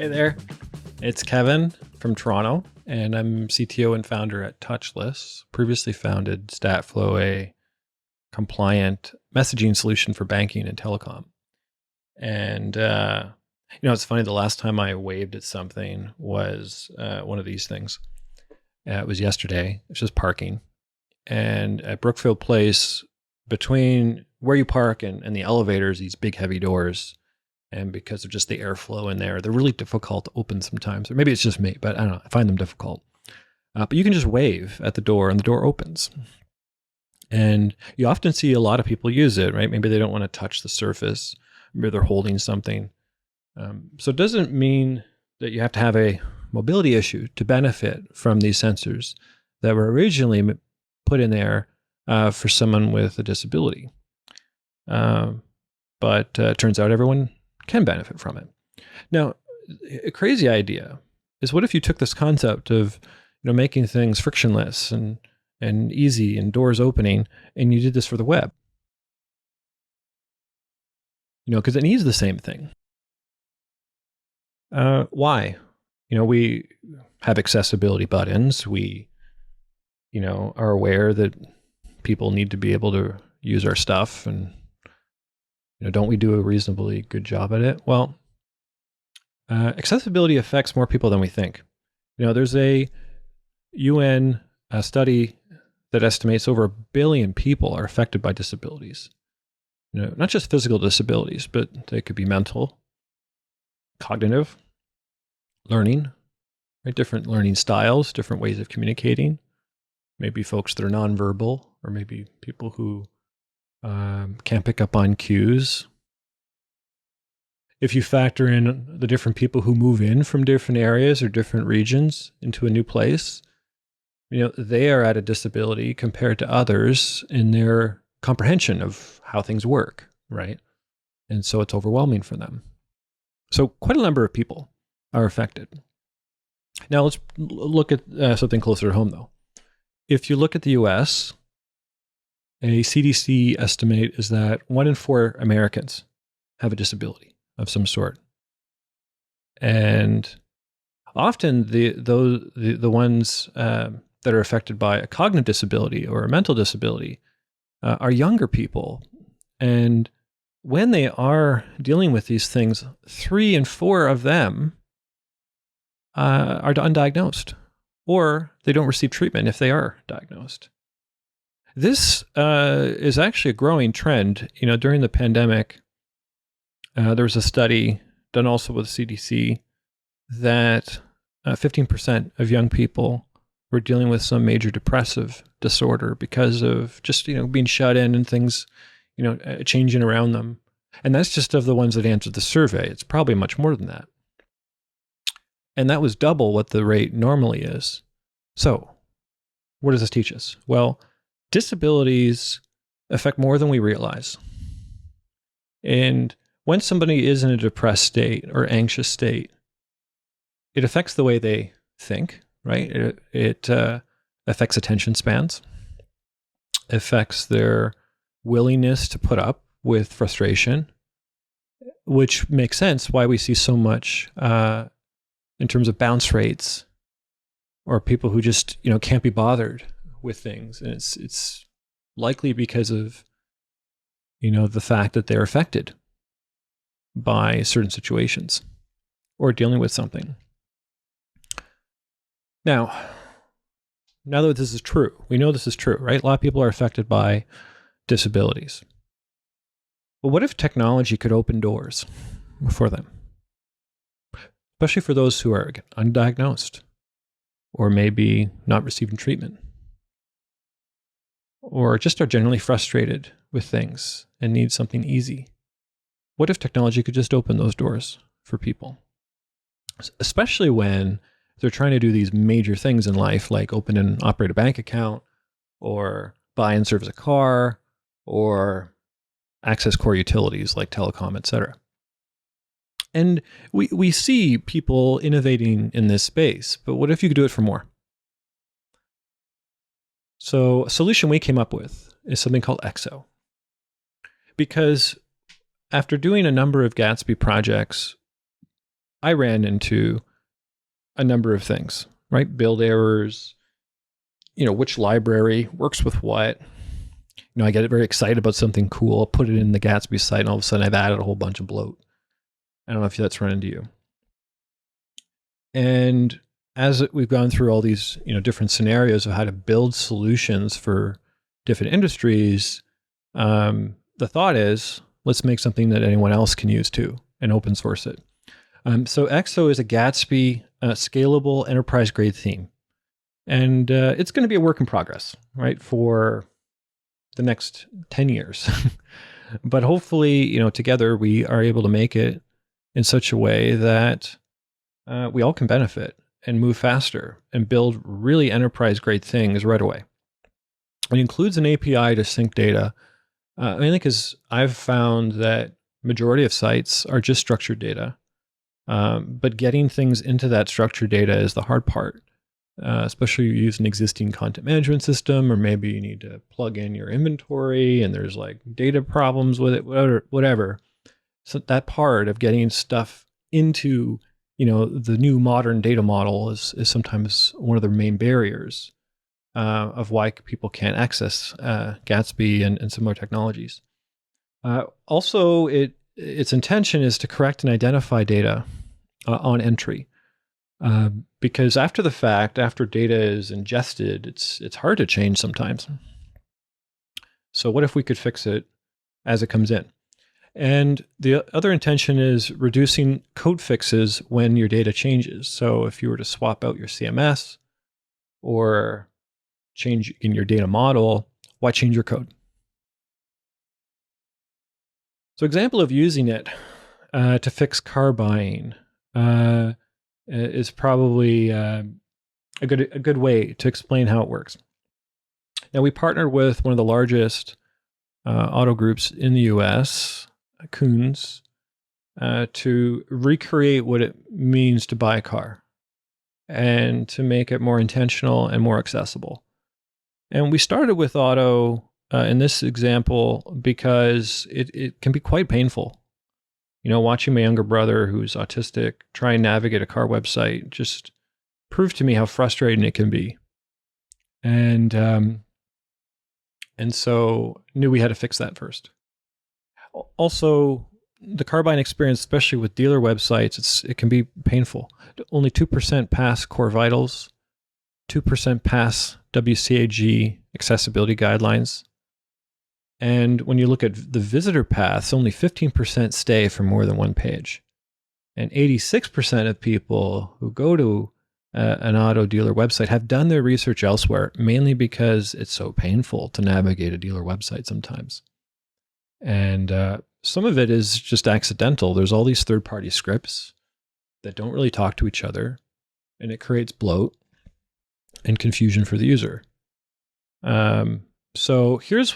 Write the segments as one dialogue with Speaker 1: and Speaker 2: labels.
Speaker 1: Hey there, it's Kevin from Toronto, and I'm CTO and founder at Touchless. Previously founded StatFlow, a compliant messaging solution for banking and telecom. And, it's funny, the last time I waved at something was one of these things. It was yesterday. It's just parking. And at Brookfield Place, between where you park and the elevators, these big heavy doors, and because of just the airflow in there, they're really difficult to open sometimes. Or maybe it's just me, but I don't know. I find them difficult. But you can just wave at the door and the door opens. And you often see a lot of people use it, right? Maybe they don't want to touch the surface. Maybe they're holding something. So it doesn't mean that you have to have a mobility issue to benefit from these sensors that were originally put in there for someone with a disability. But it turns out everyone can benefit from it. Now, a crazy idea is, what if you took this concept of making things frictionless and easy and doors opening, and you did this for the web? Because it needs the same thing. Why? We have accessibility buttons. We, are aware that people need to be able to use our stuff, and don't we do a reasonably good job at it? Well, accessibility affects more people than we think. There's a UN study that estimates over 1 billion people are affected by disabilities. Not just physical disabilities, but they could be mental, cognitive, learning, right? Different learning styles, different ways of communicating. Maybe folks that are nonverbal, or maybe people who can't pick up on cues. If you factor in the different people who move in from different areas or different regions into a new place, they are at a disability compared to others in their comprehension of how things work, right? And so it's overwhelming for them. So quite a number of people are affected. Now let's look at something closer to home, though. If you look at the US, a CDC estimate is that 1 in 4 Americans have a disability of some sort. And often the ones that are affected by a cognitive disability or a mental disability are younger people. And when they are dealing with these things, 3 in 4 of them are undiagnosed, or they don't receive treatment if they are diagnosed. This is actually a growing trend. During the pandemic, there was a study done also with CDC that 15% of young people were dealing with some major depressive disorder because of just, being shut in and things, changing around them. And that's just of the ones that answered the survey. It's probably much more than that. And that was double what the rate normally is. So what does this teach us? Well, disabilities affect more than we realize. And when somebody is in a depressed state or anxious state, it affects the way they think, right? It affects attention spans, affects their willingness to put up with frustration, which makes sense why we see so much in terms of bounce rates, or people who just, can't be bothered with things. And it's likely because of, the fact that they're affected by certain situations or dealing with something. Now that this is true, we know this is true, right? A lot of people are affected by disabilities. But what if technology could open doors for them? Especially for those who are, again, undiagnosed, or maybe not receiving treatment, or just are generally frustrated with things and need something easy. What if technology could just open those doors for people? Especially when they're trying to do these major things in life, like open and operate a bank account, or buy and service a car, or access core utilities like telecom, et cetera. And we see people innovating in this space, but what if you could do it for more? So a solution we came up with is something called EXO. Because after doing a number of Gatsby projects, I ran into a number of things, right? Build errors, which library works with what. I get very excited about something cool, put it in the Gatsby site, and all of a sudden I've added a whole bunch of bloat. I don't know if that's run into you. And as we've gone through all these, different scenarios of how to build solutions for different industries, the thought is, let's make something that anyone else can use too and open source it. So EXO is a Gatsby scalable enterprise grade theme. And it's going to be a work in progress, right, for the next 10 years. But hopefully, together we are able to make it in such a way that we all can benefit and move faster and build really enterprise grade things right away. It includes an API to sync data, mainly because I've found that majority of sites are just structured data. But getting things into that structured data is the hard part, especially if you use an existing content management system, or maybe you need to plug in your inventory and there's like data problems with it, whatever. So that part of getting stuff into, the new modern data model is sometimes one of the main barriers of why people can't access Gatsby and similar technologies. Also, its intention is to correct and identify data on entry. Because after the fact, after data is ingested, it's hard to change sometimes. So what if we could fix it as it comes in? And the other intention is reducing code fixes when your data changes. So if you were to swap out your CMS or change in your data model, why change your code? So example of using it to fix car buying is probably a good way to explain how it works. Now, we partnered with one of the largest auto groups in the US, Koons, to recreate what it means to buy a car and to make it more intentional and more accessible. And we started with auto in this example because it can be quite painful. Watching my younger brother, who's autistic, try and navigate a car website just proved to me how frustrating it can be. And so knew we had to fix that first. Also, the car buying experience, especially with dealer websites, it can be painful. Only 2% pass core vitals, 2% pass WCAG accessibility guidelines. And when you look at the visitor paths, only 15% stay for more than one page. And 86% of people who go to an auto dealer website have done their research elsewhere, mainly because it's so painful to navigate a dealer website sometimes. And some of it is just accidental. There's all these third-party scripts that don't really talk to each other, and it creates bloat and confusion for the user. So here's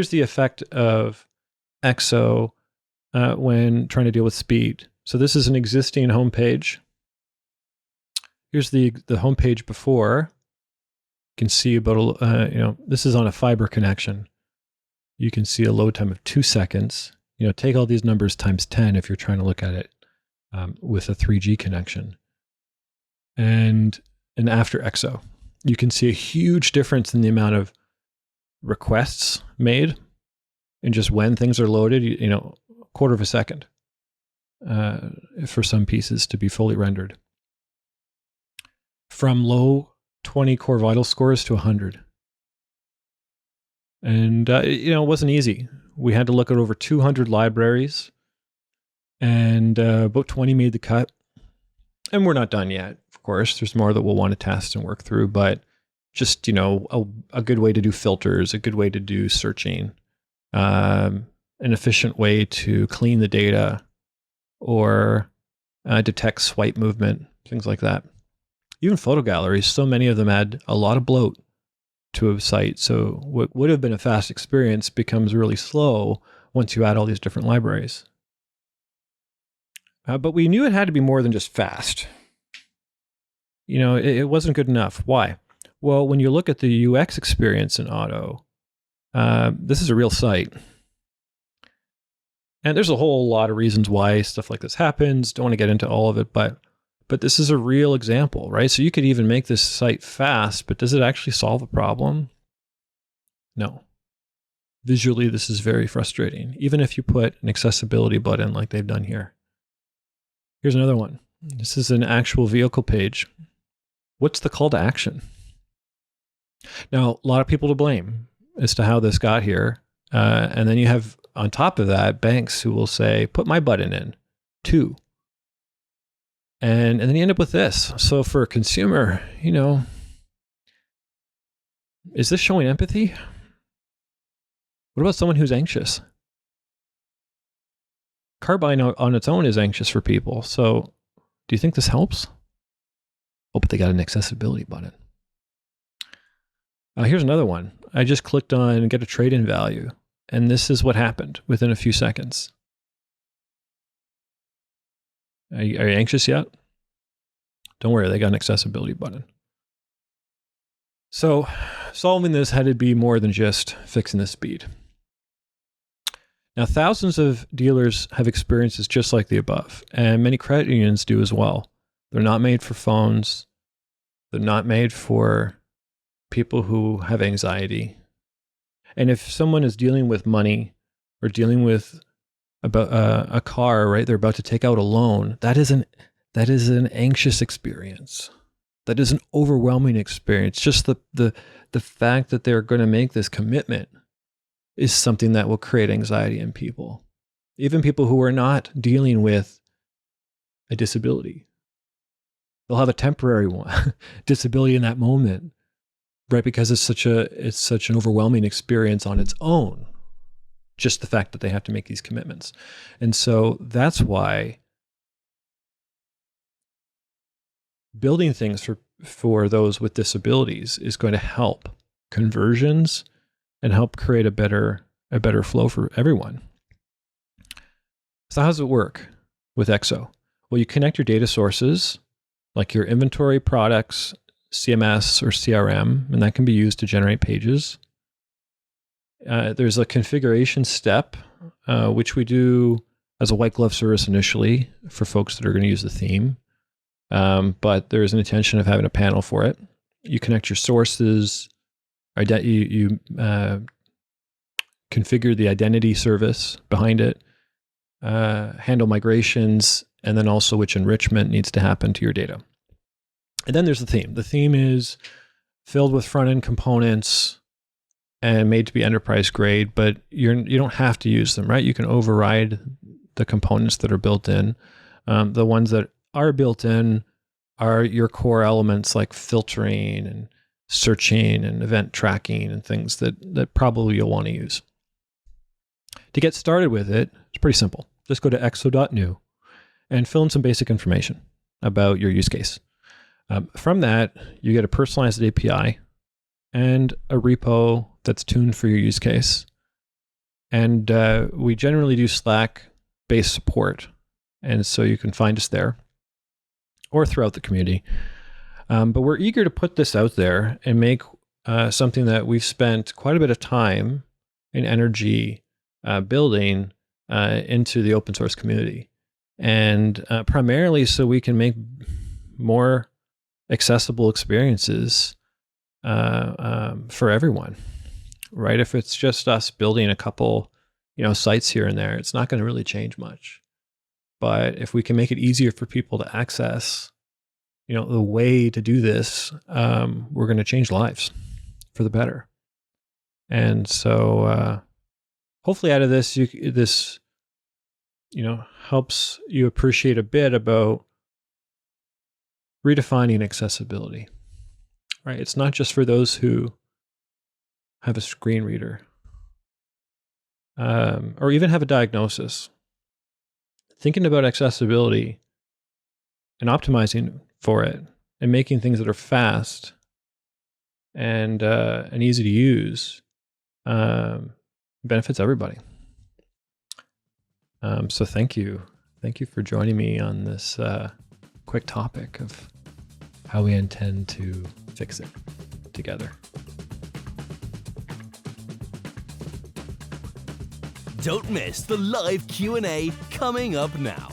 Speaker 1: the effect of EXO when trying to deal with speed. So this is an existing homepage. Here's the homepage before. You can see about this is on a fiber connection. You can see a load time of 2 seconds. Take all these numbers times 10 if you're trying to look at it with a 3G connection. And after EXO, you can see a huge difference in the amount of requests made and just when things are loaded, a quarter of a second for some pieces to be fully rendered. From low 20 core vital scores to 100. And, it wasn't easy. We had to look at over 200 libraries and about 20 made the cut. And we're not done yet, of course. There's more that we'll want to test and work through, but just, a good way to do filters, a good way to do searching, an efficient way to clean the data or detect swipe movement, things like that. Even photo galleries, so many of them add a lot of bloat to a site. So what would have been a fast experience becomes really slow once you add all these different libraries. But we knew it had to be more than just fast. It wasn't good enough. Why? Well, when you look at the UX experience in auto, this is a real site. And there's a whole lot of reasons why stuff like this happens. Don't want to get into all of it, but this is a real example, right? So you could even make this site fast, but does it actually solve a problem? No. Visually, this is very frustrating, even if you put an accessibility button like they've done here. Here's another one. This is an actual vehicle page. What's the call to action? Now, a lot of people to blame as to how this got here. And then you have, on top of that, banks who will say, put my button in, too. And then you end up with this. So for a consumer, is this showing empathy? What about someone who's anxious? Car buying on its own is anxious for people. So do you think this helps? Oh, but they got an accessibility button. Here's another one. I just clicked on get a trade-in value, and this is what happened within a few seconds. Are you anxious yet? Don't worry, they got an accessibility button. So solving this had to be more than just fixing the speed. Now, thousands of dealers have experiences just like the above, and many credit unions do as well. They're not made for phones. They're not made for people who have anxiety. And if someone is dealing with money or dealing with a car, right, they're about to take out a loan, that is an anxious experience. That is an overwhelming experience. Just the fact that they're going to make this commitment is something that will create anxiety in people. Even people who are not dealing with a disability. They'll have a temporary one, disability in that moment, right? Because it's such an overwhelming experience on its own. Just the fact that they have to make these commitments. And so that's why building things for those with disabilities is going to help conversions and help create a better flow for everyone. So how does it work with EXO? Well, you connect your data sources, like your inventory, products, CMS, or CRM, and that can be used to generate pages. There's a configuration step, which we do as a white glove service initially for folks that are going to use the theme. But there is an intention of having a panel for it. You connect your sources, you configure the identity service behind it, handle migrations, and then also which enrichment needs to happen to your data. And then there's the theme. The theme is filled with front-end components and made to be enterprise grade, but you don't have to use them, right? You can override the components that are built in. The ones that are built in are your core elements like filtering and searching and event tracking and things that probably you'll want to use. To get started with it, it's pretty simple. Just go to exo.new and fill in some basic information about your use case. From that, you get a personalized API and a repo that's tuned for your use case. And we generally do Slack-based support. And so you can find us there or throughout the community. But we're eager to put this out there and make something that we've spent quite a bit of time and energy building into the open source community. And primarily so we can make more accessible experiences for everyone, right? If it's just us building a couple, sites here and there, it's not going to really change much. But if we can make it easier for people to access, the way to do this, we're going to change lives for the better. And so hopefully out of this, this helps you appreciate a bit about redefining accessibility, right? It's not just for those who have a screen reader or even have a diagnosis. Thinking about accessibility and optimizing for it and making things that are fast and easy to use benefits everybody. So thank you. Thank you for joining me on this quick topic of how we intend to fix it together.
Speaker 2: Don't miss the live Q&A coming up now.